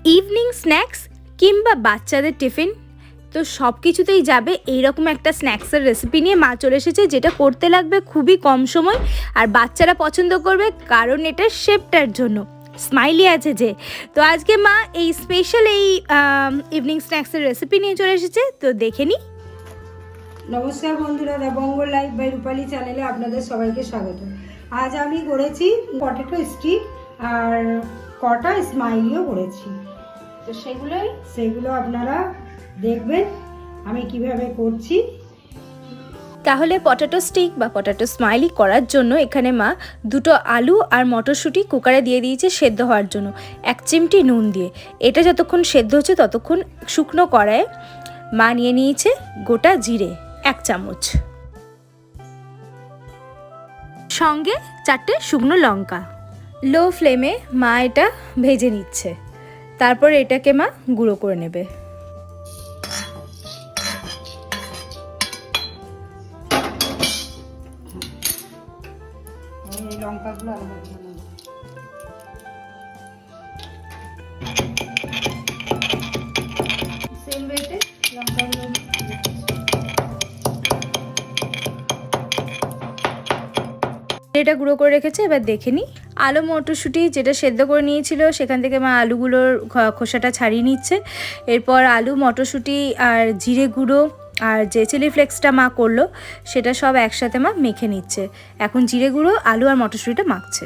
Evening snacks কিংবা বাচ্চাদের tiffin তো সব কিছুতেই যাবে এইরকম একটা স্ন্যাক্সের রেসিপি নিয়ে মা চলে এসেছে, যেটা করতে লাগবে খুবই কম সময় আর বাচ্চারা পছন্দ করবে, কারণ এটা শেপটার জন্য স্মাইলি আছে যে। তো আজকে মা এই স্পেশাল এই ইভিনিং স্ন্যাক্সের রেসিপি নিয়ে চলে এসেছে, তো দেখে নিই। নমস্কার বন্ধুরা, দ্য বঙ্গ লাইফ বাই রূপালী চ্যানেলে আপনাদের সবাইকে স্বাগত। আজ আমি করেছি পটেটো স্টিক আর কটা স্মাইলিও করেছি, তো সেগুলো আপনারা দেখবেন আমি কিভাবে করছি। তাহলে পটেটো স্টিক বা পটেটো স্মাইলি করার জন্য এখানে মা দুটো আলু আর মটরশুঁটি কুকারে দিয়ে দিয়েছে সেদ্ধ হওয়ার জন্য 1 চিমটি নুন দিয়ে। এটা যতক্ষণ সেদ্ধ হচ্ছে ততক্ষণ শুকনো কড়াইয়ে মা নিয়ে নিয়েছে গোটা জিরে 1 চামচ, সঙ্গে 4টে শুকনো লঙ্কা। লো ফ্লেমে মা এটা ভেজে নিচ্ছে, তারপর এটাকে মা গুঁড়ো করে নেবে। লঙ্কাগুলো সেম ওয়েতে লঙ্কাগুলো এটা গুঁড়ো করে রেখেছে। এবার দেখে নিই, আলু মটরশুঁটি যেটা সেদ্ধ করে নিয়েছিল সেখান থেকে মা আলুগুলোর খোসাটা ছাড়িয়ে নিচ্ছে। এরপর আলু মটরশুঁটি আর জিরে গুঁড়ো আর যে চিলি ফ্লেক্সটা মা করলো সেটা সব একসাথে মা মেখে নিচ্ছে। এখন জিরে গুঁড়ো আলু আর মটরশুঁটিটা মাখছে।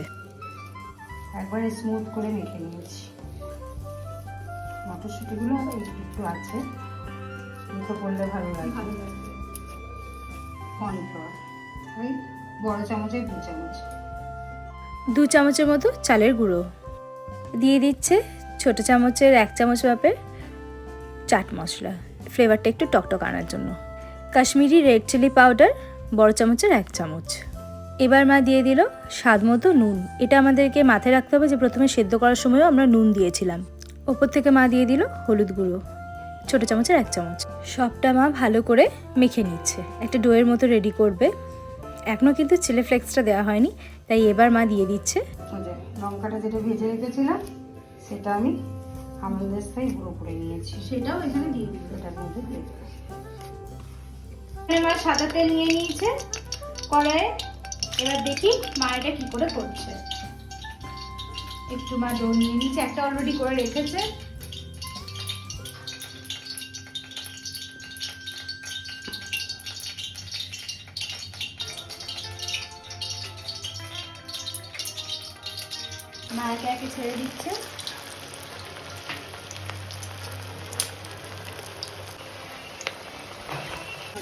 একবারে স্মুথ করে মেখে নিয়েছি। মটরশুঁটিগুলো একটু আছে, মুখে করলে ভালো লাগবে। কর্নফ্লাওয়ার ওই বড় চামচে 2 চামচ, 2 চামচের মতো চালের গুঁড়ো দিয়ে দিচ্ছে। ছোট চামচের 1 চামচ মাপের চাট মশলা, ফ্লেভারটা একটু টকটক আনার জন্য। কাশ্মীরি রেড চিলি পাউডার বড় চামচের 1 চামচ। এবার মা দিয়ে দিল স্বাদ মতো নুন। এটা আমাদেরকে মাথায় রাখতে হবে যে প্রথমে সেদ্ধ করার সময়ও আমরা নুন দিয়েছিলাম। ওপর থেকে মা দিয়ে দিল হলুদ গুঁড়ো ছোট চামচের 1 চামচ। সবটা মা ভালো করে মেখে নিচ্ছে, একটা ডোয়ের মতো রেডি করবে। এখনও কিন্তু চিলি ফ্লেক্সটা দেওয়া হয়নি, তাই এবার মা দিয়ে দিচ্ছে। লঙ্কাটা যেটা ভেজে রেখেছিলাম সেটা আমি আমন্ডের সাথে গুঁড়ো করে নিয়েছি, সেটাও এখানে দিয়ে দিই। এটার মধ্যে দিয়ে দেবো। মা সাদা তেল নিয়ে নিয়েছে কড়াইয়ে। এবার দেখি মা এটা কি করে করছে। একটু মা ডো নিয়ে নিচ্ছে, একটা অলরেডি করে রেখেছে। মা একে একে ছেড়ে দিচ্ছে।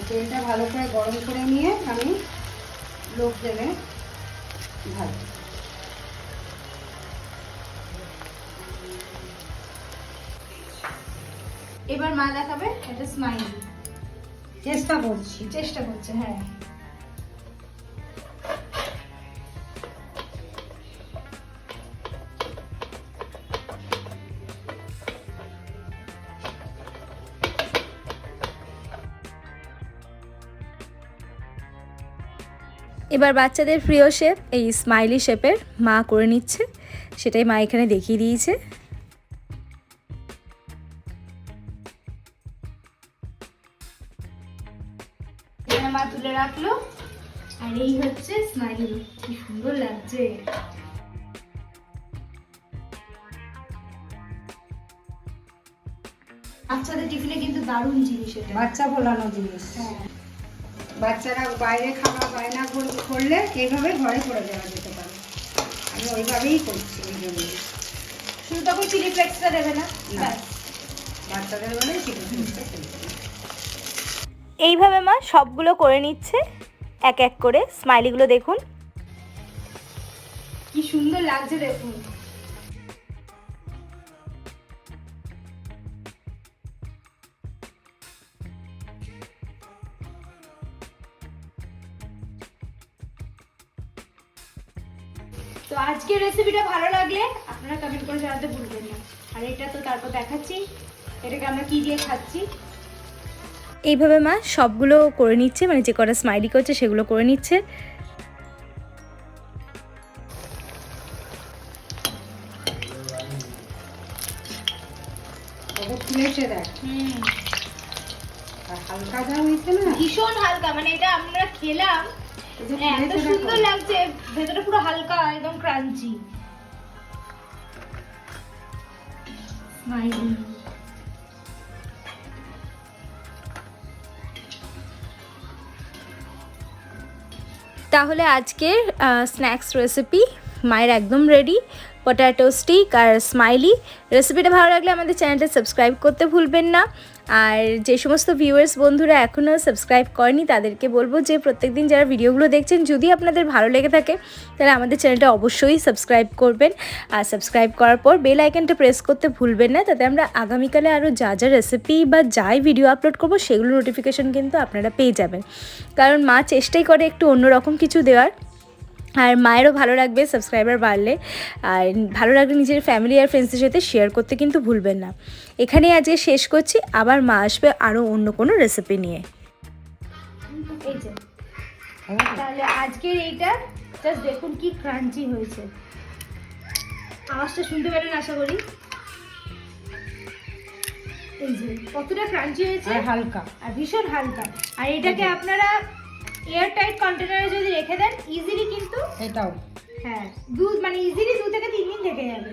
তেলটা ভালো করে গরম করে নিয়ে আমি লো ফ্লেমে ভাজবো। এবার মা দেখাবে এটা স্মাইলি। চেষ্টা করছে হ্যাঁ। এবার বাচ্চাদের প্রিয় শেপ এই স্মাইলি শেপের মা করে নিচ্ছে, সেটাই মা এখানে দেখিয়ে দিয়েছে। মা তুলে রাখলো, আর এই হচ্ছে স্মাইলি। কি সুন্দর লাগছে। বাচ্চাদের টিফিনে কিন্তু দারুণ জিনিস এটা, বাচ্চা ভোলানো জিনিস। বাচ্চারা বাইরে খাওয়া বায়না করলে এইভাবে ঘরে করে দেওয়া যেতে পারে। আমি ওইভাবেই করছি। ওই জন্য শুধু তখন চিলি ফ্লেক্সটা দেবে না, বাচ্চাদের বলে চিলি ফ্লেক্সটা দেবে। এইভাবে মা সবগুলো করে নিচ্ছে এক এক করে। স্মাইলিগুলো দেখুন কি সুন্দর লাগছে, দেখুন। তো আজকের রেসিপিটা ভালো লাগলে আপনারা কমেন্ট করে জানাতে ভুলবেন না। আর এটা তো তারপর দেখাচ্ছি এটাকে আমরা কি দিয়ে খাচ্ছি। এইভাবে মা সবগুলো করে নিচ্ছে, মানে যে কটা স্মাইলি করছে সেগুলো করে নিচ্ছে। ওটা ফুলেছে দেখ। আর হালকা যা হয়েছে না, ভীষণ হালকা, মানে এটা আমরা খেলাম এত সুন্দর লাগছে, ভেতরে পুরো হালকা একদম ক্রাঞ্চি। স্মাইলি তাহলে আজকের স্ন্যাক্স রেসিপি মায়ের একদম রেডি, পটাটো স্টিক আর স্মাইলি। রেসিপিটা ভালো লাগলে আমাদের চ্যানেলটা সাবস্ক্রাইব করতে ভুলবেন না। আর যে সমস্ত ভিউয়ার্স বন্ধুরা এখনও সাবস্ক্রাইব করেনি তাদেরকে বলবো যে প্রত্যেকদিন যারা ভিডিওগুলো দেখছেন যদি আপনাদের ভালো লেগে থাকে তাহলে আমাদের চ্যানেলটা অবশ্যই সাবস্ক্রাইব করবেন। আর সাবস্ক্রাইব করার পর বেল আইকনটা প্রেস করতে ভুলবেন না, তাতে আমরা আগামীকালে আরও যা যা রেসিপি বা যাই ভিডিও আপলোড করবো সেগুলো নোটিফিকেশন কিন্তু আপনারা পেয়ে যাবেন। কারণ মা চেষ্টাই করে একটু অন্যরকম কিছু দেওয়ার, আর মায়েরও ভালো লাগবে সাবস্ক্রাইবার বাড়লে। আর ভালো লাগলে নিজের ফ্যামিলি আর ফ্রেন্ডসদের সাথে শেয়ার করতে কিন্তু ভুলবেন না। এখানেই আজকে শেষ করছি, আবার মা আসবে আরও অন্য কোনো রেসিপি নিয়ে। এই যে তাহলে আজকের এইটা জাস্ট দেখুন কি ক্রাঞ্চি হয়েছে, আওয়াজটা শুনতে পেলেন আশা করি। এই যে কতটা ক্রাঞ্চি হয়েছে, হালকা আর ভীষণ হালকা। আর এটাকে আপনারা এয়ার টাইট কন্টেনারে যদি রেখে দেন ইজিলি কিন্তু এটাও হ্যাঁ মানে ইজিলি 2 থেকে 3 দিন থেকে যাবে।